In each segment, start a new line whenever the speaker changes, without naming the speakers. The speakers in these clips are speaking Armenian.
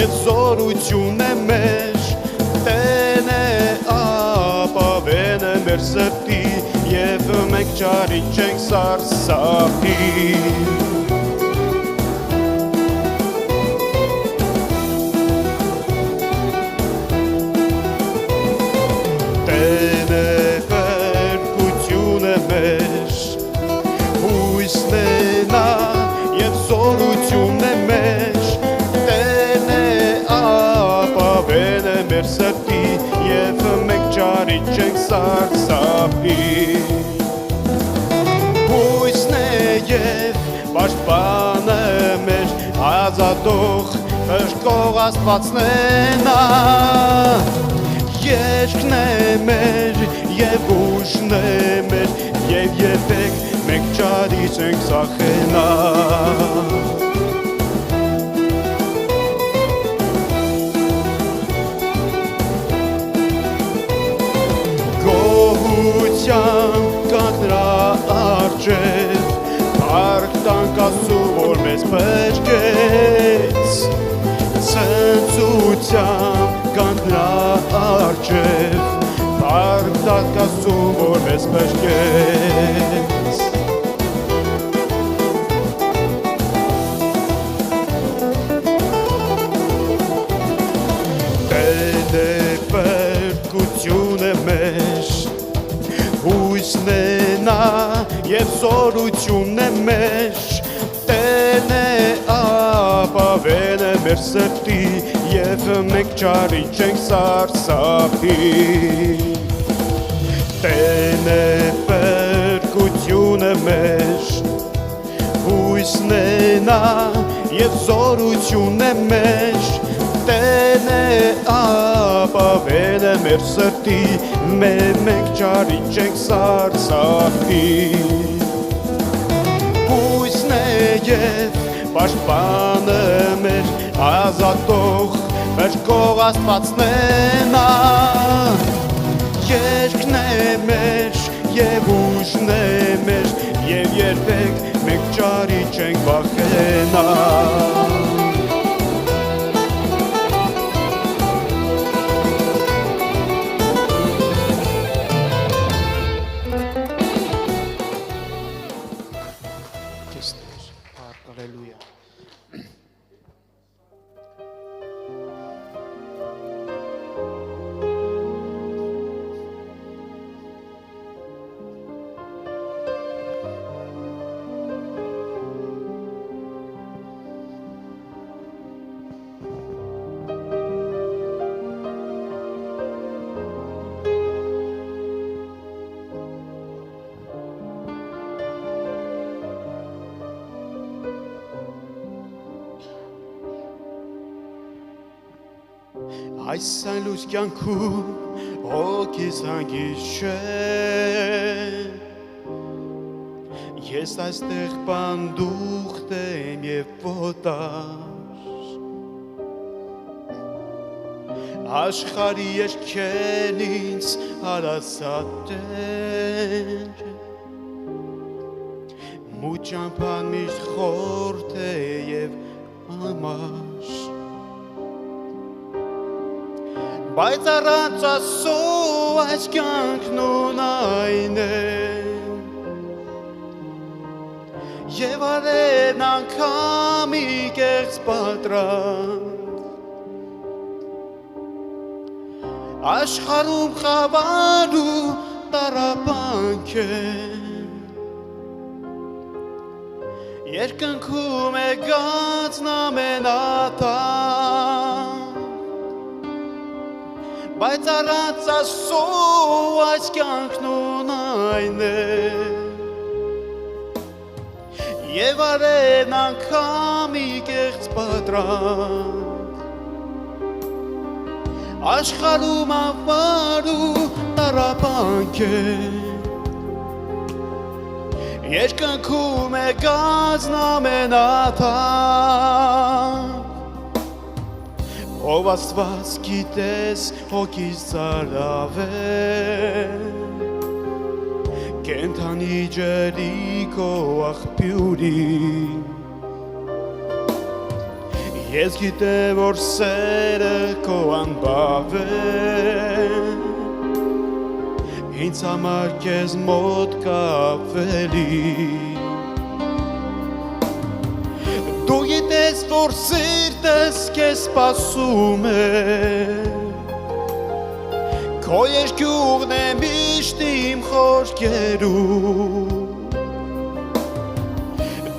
և զորություն է մեր, Տեն է ապավեն է մեր սրտի, և մենք ճարիք չենք սարսափի։ Տեն է փրկություն է մեր, հույսն է նա և զորություն է մեր, Տեն է ապավեն է մեր սրտի, և մենք ճարիք չենք սարսափի։ Հույսն է և պաշտպանը մեր, ազատող փրկող Աստվածն է նա, Երգն է մեր և ուժն է մեր, և երբեք մենք ճարիք չենք սախենա։ Գոհության կանք նրա առջև, փառք տանք Աստծու, որ մեզ փրկեց, ցնծությամբ կանք նրա առջև, փառք տանք Աստծու, որ մեզ փրկեց։ Տեն է փրկություն է մեր, հույսն է նա և զորություն է մեր, Տեն է ապավեն է մեր սրտի, և մենք ճարիք չենք սարսափի։ Տեն է փրկություն է մեր, հույսն է նա և զորություն է մեր, Տեն է ապավեն է մեր սրտի, մենք ճարիք չենք սարսափի։ Հույսն է և պաշտպանը մեր, ազատող փրկող Աստվածն է նա, Երգն է մեր և ուժն է մեր, և երբեք մենք ճարիք չենք վախենա։ Հալելույա։ Այս այլուց կյանքում հոգիս հանգիստ Ես այստեղ պանդուխտ եմ և ոտար Աշխարհի երգեն ինձ հարազատ Մութ ճամփան միշտ խորթ է և ամար Բայց առանց Աստծու այս կյանքն ունայն է Եվ արևն անգամ մի կեղծ պատրանք Աշխարհում խավար ու տառապանք է Երկնքում է գածն ամենատան Բայց առանց Աստծու այս կյանքն ունայն է Եվ արևն անգամ մի կեղծ պատրանք Աշխարհում ավար ու տառապանք է Երկնքում է գածն ամենատան Ով Աստված գիտես հոգիս ծարավել Կենդանի ջրի քո աղբյուրի Ես գիտեմ որ սերը քո անբավ է Ինձ համար քեզ մոտ կապվելի Դու գիտես որ սիրտս քեզ սպասում է Քո երկյուղն է միշտ իմ խորքերում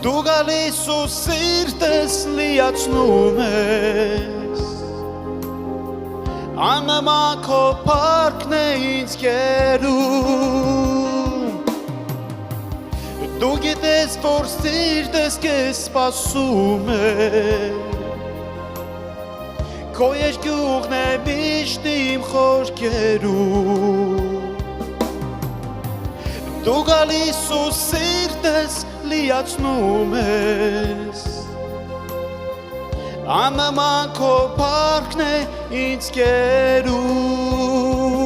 Դու գալիս ու սիրտս լիացնում ես Աննման քո փառքն է ինձ կերում Դու գիտես որ սիրտս քեզ սպասում է Քո երկյուղն է միշտ իմ խորքերում Դու գալիս ու սիրտս լիացնում ես Աննման քո փառքն է ինձ կերում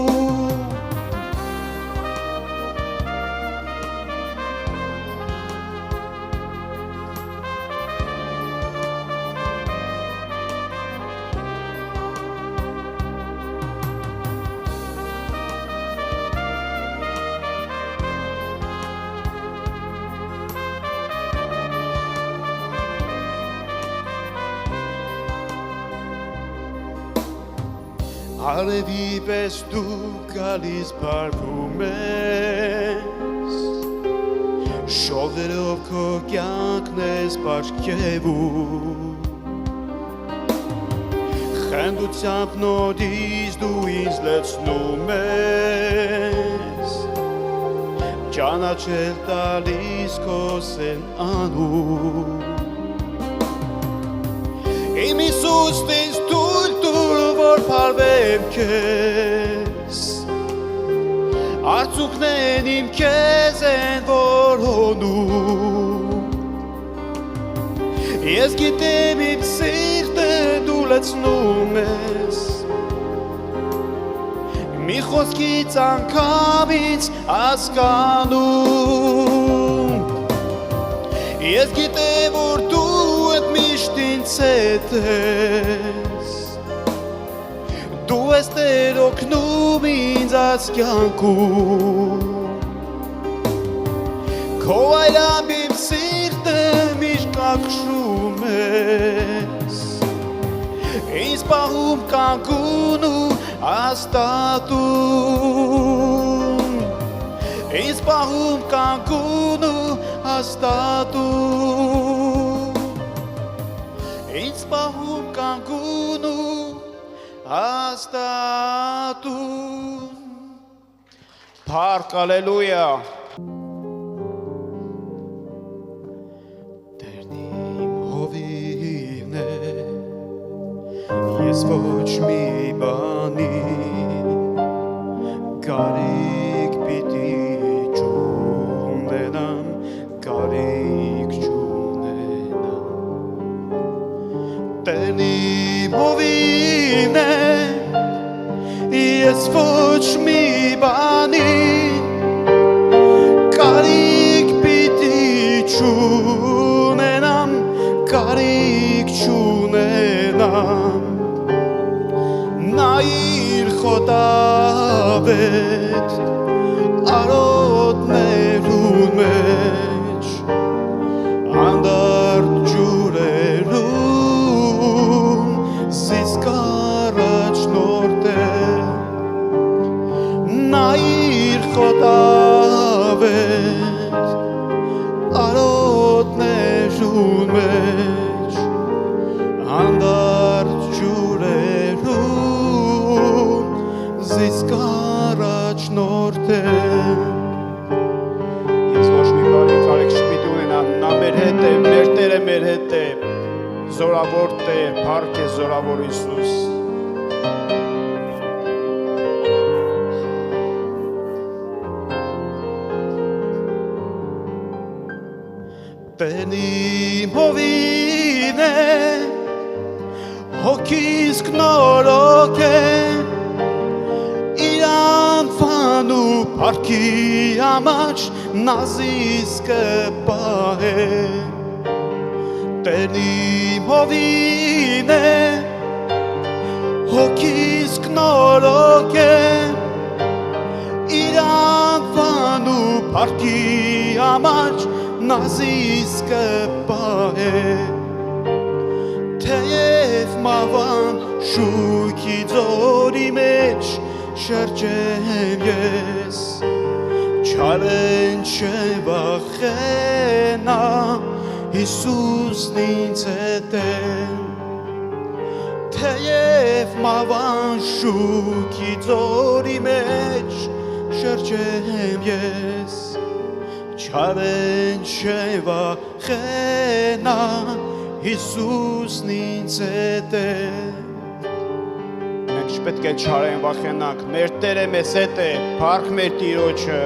Արևի պես դու գալիս բարվում ես Շողերով քո կյանքն ես պարգևում Խանդությամբ նորից դու ինձ լցնում ես Ճանաչել տալիս քո սեն անուն Իմ Հիսուս ինձ թույլ տուր որ փարվեմ քեզ Արցունքներն իմ քեզ են որ հոնում Ես գիտեմ իմ սիրտը դու լցնում ես Մի խոսքից անգամ ինձ հասկանում Ես գիտեմ որ դու et միշտ ինձ հետ ես Դու ես Տեր օգնում ինձ այս կյանքում Քո այլամբ իմ սիրտը միշտ կակշում ես Ինձ պահում կանգուն ու հաստատում Ինձ պահում կանգուն ու հաստատում Ինձ պահում կանգուն ու հաստատում Փառք, ալելույա Տերն իմ հովիվն է Ես ոչ մի բանի Կարիք պիտի չունենամ Կարիք չունենամ Տերն իմ հովիվն է Ես ոչ մի բանի Կարիք պիտի չունենամ Կարիք չունենամ Նայիր խոտավետ Արոտներուն մեջ Անդարդ ջուրերում Զիսկ առաջնորդ է Նայիր խոտավետ Արոտներուն մեջ Անդարդ ջուրերում Զիսկ առաջնորդ է Ես ոչ մի բարի կարիք չպիտի ունենամ Նա մեր հետ է, մեր Տերը մեր հետ է Զորավոր Տեր, փառք է զորավոր Հիսուս Տերն իմ հովիվն է Հոգիս կնորոք է Իր անվան ու փառքի համար Նազիս կպահե Տերն իմ հովին է, հոգիս կնորոգ է, իր անվան ու փառքի համար նազիս կպահե, թեև մավան շուքի ձորի մեջ շրջեմ ես, չարեն չվախենա, Հիսուսն ինձ հետ է, թեև մավան շուքի ձորի մեջ շրջեմ ես, չարեն չվախենա, Հիսուսն ինձ հետ է։ Մենք չպետք է չարեն վախենանք, մեր Տերը մեզ հետ է, փառք մեր Տիրոջը։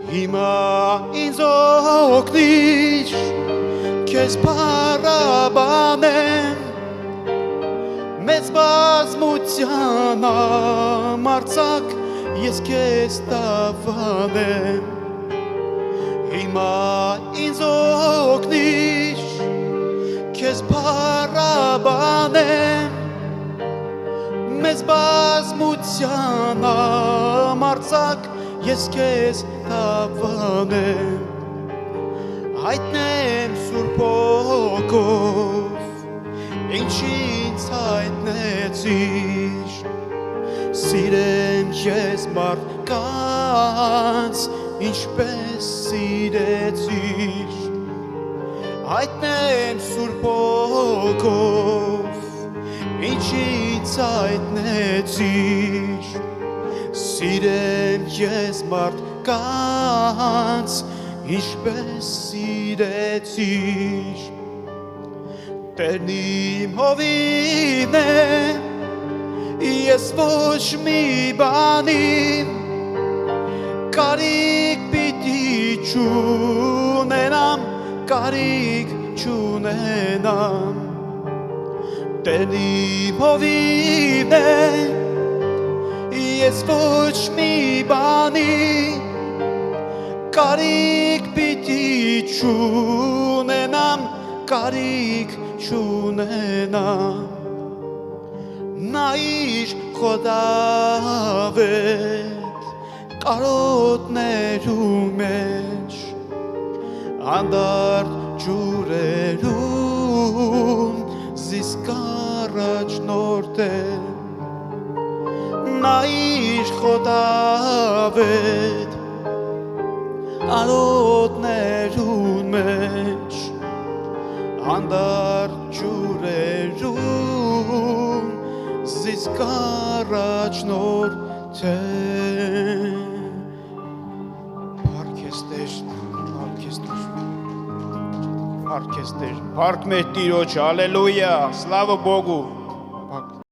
Հիմա ինձ օգնիր, քեզ փառաբանեմ, մեծ բազմության համարձակ ես քեզ տավանեմ, հիմա ինձ օգնիր, քեզ փառաբանեմ, մեծ բազմության համարձակ ես քեզ տավանեմ, հայտնեմ Սուրբ Հոգով, ինչ ինձ հայտնեցիր, սիրեմ ես մարդկանց, ինչպես սիրեցիր, հայտնեմ Սուրբ Հոգով, ինչ ինձ հայտնեցիր, սիրեմ ես մարդկանց, ինչպես սիրեցիր, Տերն իմ հովին է, ես ոչ մի բանի, կարիք պիտի չունենամ, կարիք չունենամ, Տերն իմ հովին է, ես ոչ մի բանի, կարիք պիտի չունենամ, կարիք չունենամ, նա իր խոդավետ կարոտներու մեջ, անդարդ ջուրերում զիսկ առաջնորդ է, նա իր խոդավետ արոտներուն մեջ, անդարդ ջուրերում զիսկ առաջնորդ է։ Փառք ես Տեր, փառք ես Տեր, փառք ես Տեր, փառք մեր Տիրոջ, հալելույա, սլավա Բոգու։